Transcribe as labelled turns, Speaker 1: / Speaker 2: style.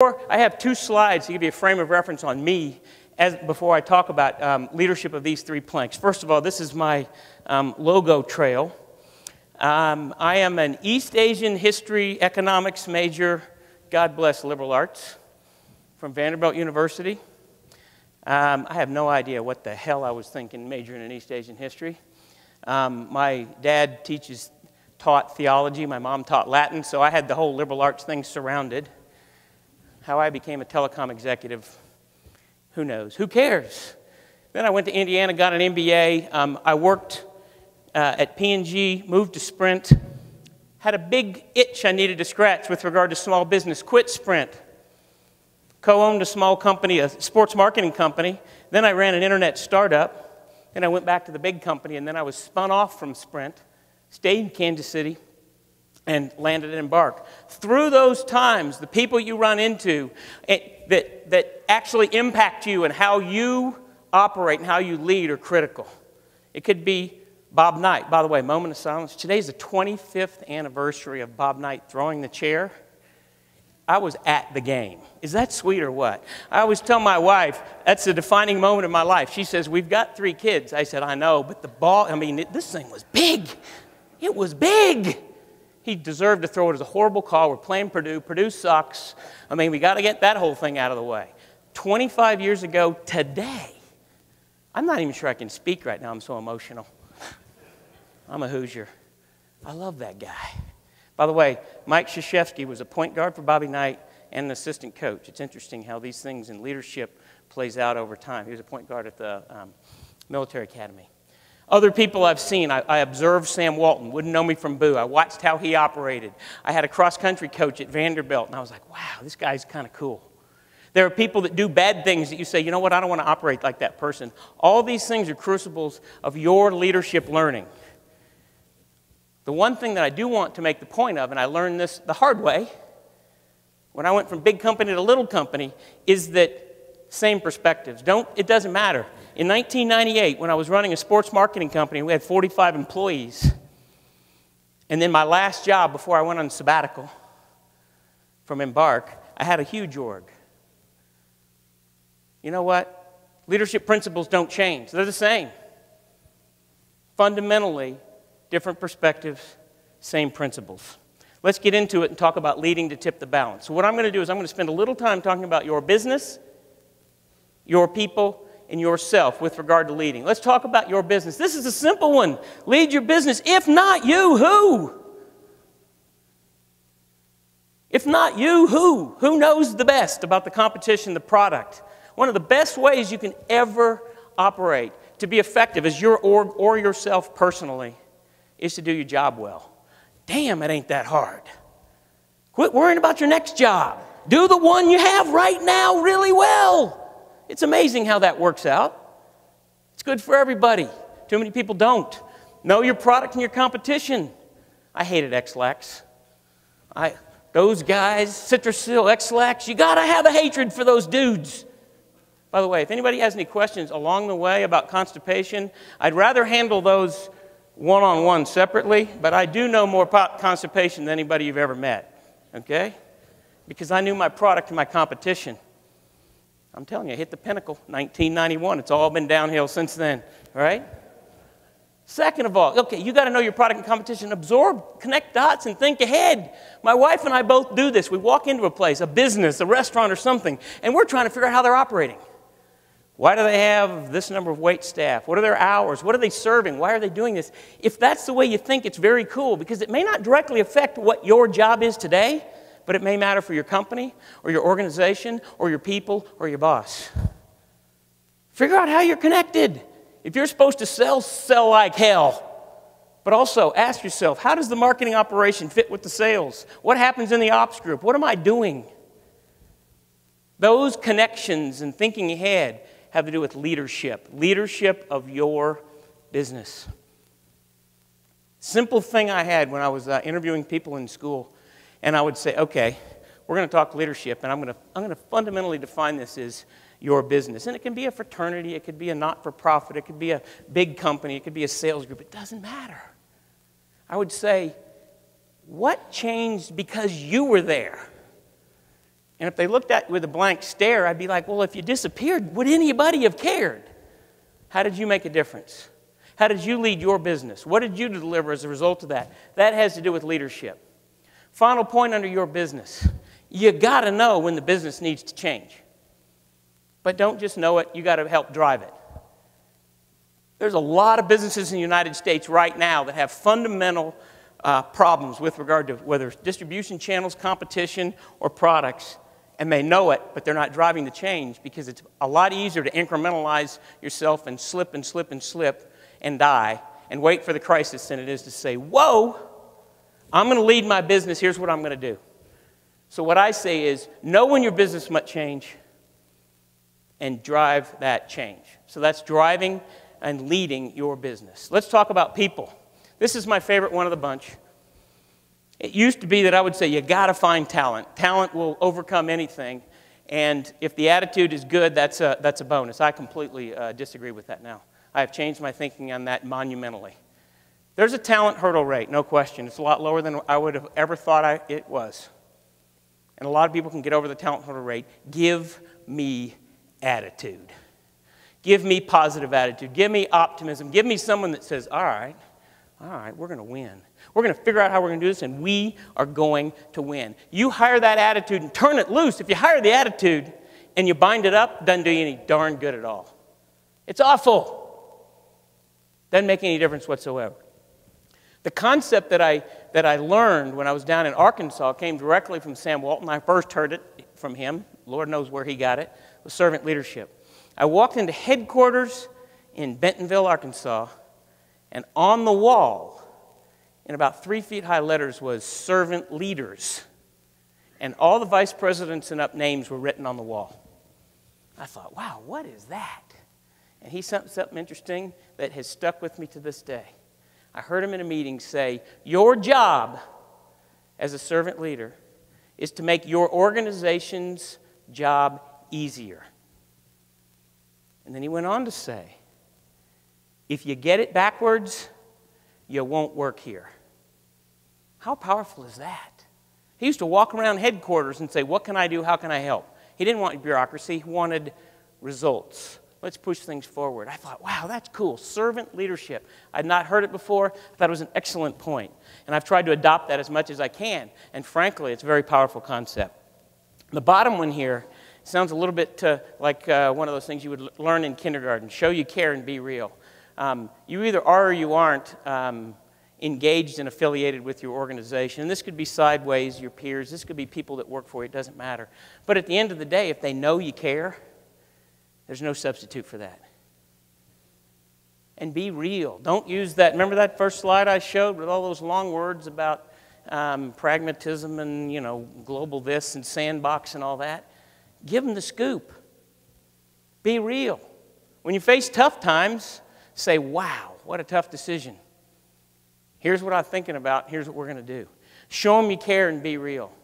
Speaker 1: I have 2 slides to give you a frame of reference on me before I talk about leadership of these 3 planks. First of all, this is my logo trail. I am an East Asian history economics major, God bless liberal arts, from Vanderbilt University. I have no idea what the hell I was thinking majoring in East Asian history. My dad taught theology, my mom taught Latin, so I had the whole liberal arts thing surrounded. How I became a telecom executive, who knows? Who cares? Then I went to Indiana, got an MBA. I worked at P&G, moved to Sprint, had a big itch I needed to scratch with regard to small business, quit Sprint, co-owned a small company, a sports marketing company. Then I ran an internet startup. Then I went back to the big company, and then I was spun off from Sprint, stayed in Kansas City, and landed at Embark. Through those times, the people you run into that actually impact you and how you operate and how you lead are critical. It could be Bob Knight. By the way, moment of silence. Today's the 25th anniversary of Bob Knight throwing the chair. I was at the game. Is that sweet or what? I always tell my wife, that's a defining moment in my life. She says, we've got 3 kids. I said, I know, but the ball, I mean, this thing was big. It was big. He deserved to throw it as a horrible call. We're playing Purdue. Purdue sucks. I mean, we got to get that whole thing out of the way. 25 years ago today, I'm not even sure I can speak right now. I'm so emotional. I'm a Hoosier. I love that guy. By the way, Mike Krzyzewski was a point guard for Bobby Knight and an assistant coach. It's interesting how these things in leadership plays out over time. He was a point guard at the military academy. Other people I've seen, I observed Sam Walton, wouldn't know me from Boo. I watched how he operated. I had a cross-country coach at Vanderbilt, and I was like, wow, this guy's kind of cool. There are people that do bad things that you say, you know what, I don't want to operate like that person. All these things are crucibles of your leadership learning. The one thing that I do want to make the point of, and I learned this the hard way, when I went from big company to little company, is that same perspectives. It doesn't matter. In 1998, when I was running a sports marketing company, we had 45 employees. And then my last job before I went on sabbatical from Embark, I had a huge org. You know what? Leadership principles don't change. They're the same. Fundamentally, different perspectives, same principles. Let's get into it and talk about leading to tip the balance. So what I'm going to do is I'm going to spend a little time talking about your business, your people, and yourself with regard to leading. Let's talk about your business. This is a simple one. Lead your business. If not you, who? If not you, who? Who knows the best about the competition, the product? One of the best ways you can ever operate to be effective as your org or yourself personally is to do your job well. Damn, it ain't that hard. Quit worrying about your next job. Do the one you have right now really well. It's amazing how that works out. It's good for everybody. Too many people don't. Know your product and your competition. I hated X-Lax. Those guys, Citrussil, X-Lax, you got to have a hatred for those dudes. By the way, if anybody has any questions along the way about constipation, I'd rather handle those one-on-one separately, but I do know more about constipation than anybody you've ever met, okay? Because I knew my product and my competition. I'm telling you, I hit the pinnacle, 1991. It's all been downhill since then, all right? Second of all, okay, you got to know your product and competition. Absorb, connect dots, and think ahead. My wife and I both do this. We walk into a place, a business, a restaurant or something, and we're trying to figure out how they're operating. Why do they have this number of wait staff? What are their hours? What are they serving? Why are they doing this? If that's the way you think, it's very cool because it may not directly affect what your job is today, but it may matter for your company or your organization or your people or your boss. Figure out how you're connected. If you're supposed to sell, sell like hell. But also ask yourself, how does the marketing operation fit with the sales? What happens in the ops group? What am I doing? Those connections and thinking ahead have to do with leadership. Leadership of your business. Simple thing I had when I was interviewing people in school. And I would say, okay, we're going to talk leadership, and I'm going to fundamentally define this as your business. And it can be a fraternity, it could be a not-for-profit, it could be a big company, it could be a sales group. It doesn't matter. I would say, what changed because you were there? And if they looked at me with a blank stare, I'd be like, well, if you disappeared, would anybody have cared? How did you make a difference? How did you lead your business? What did you deliver as a result of that? That has to do with leadership. Final point under your business. You got to know when the business needs to change. But don't just know it, you got to help drive it. There's a lot of businesses in the United States right now that have fundamental problems with regard to whether it's distribution channels, competition, or products, and they know it, but they're not driving the change because it's a lot easier to incrementalize yourself and slip and slip and slip and die and wait for the crisis than it is to say, whoa, I'm going to lead my business, here's what I'm going to do. So what I say is, know when your business must change and drive that change. So that's driving and leading your business. Let's talk about people. This is my favorite one of the bunch. It used to be that I would say you got to find talent. Talent will overcome anything, and if the attitude is good, that's a bonus. I completely disagree with that now. I have changed my thinking on that monumentally. There's a talent hurdle rate, no question. It's a lot lower than I would have ever thought it was. And a lot of people can get over the talent hurdle rate. Give me attitude. Give me positive attitude. Give me optimism. Give me someone that says, all right, we're going to win. We're going to figure out how we're going to do this, and we are going to win. You hire that attitude and turn it loose. If you hire the attitude and you bind it up, it doesn't do you any darn good at all. It's awful. Doesn't make any difference whatsoever. The concept that I learned when I was down in Arkansas came directly from Sam Walton. I first heard it from him. Lord knows where he got it. It was servant leadership. I walked into headquarters in Bentonville, Arkansas, and on the wall, in about 3 feet high letters, was servant leaders. And all the vice presidents and up names were written on the wall. I thought, wow, what is that? And he said something interesting that has stuck with me to this day. I heard him in a meeting say, your job as a servant leader is to make your organization's job easier. And then he went on to say, if you get it backwards, you won't work here. How powerful is that? He used to walk around headquarters and say, what can I do? How can I help? He didn't want bureaucracy. He wanted results. Let's push things forward. I thought, wow, that's cool. Servant leadership. I'd not heard it before. I thought it was an excellent point. And I've tried to adopt that as much as I can. And frankly, it's a very powerful concept. The bottom one here sounds a little bit like one of those things you would learn in kindergarten. Show you care and be real. You either are or you aren't engaged and affiliated with your organization. And this could be sideways, your peers. This could be people that work for you. It doesn't matter. But at the end of the day, if they know you care, there's no substitute for that. And be real. Don't use that. Remember that first slide I showed with all those long words about pragmatism and, global this and sandbox and all that? Give them the scoop. Be real. When you face tough times, say, wow, what a tough decision. Here's what I'm thinking about. Here's what we're going to do. Show them you care and be real.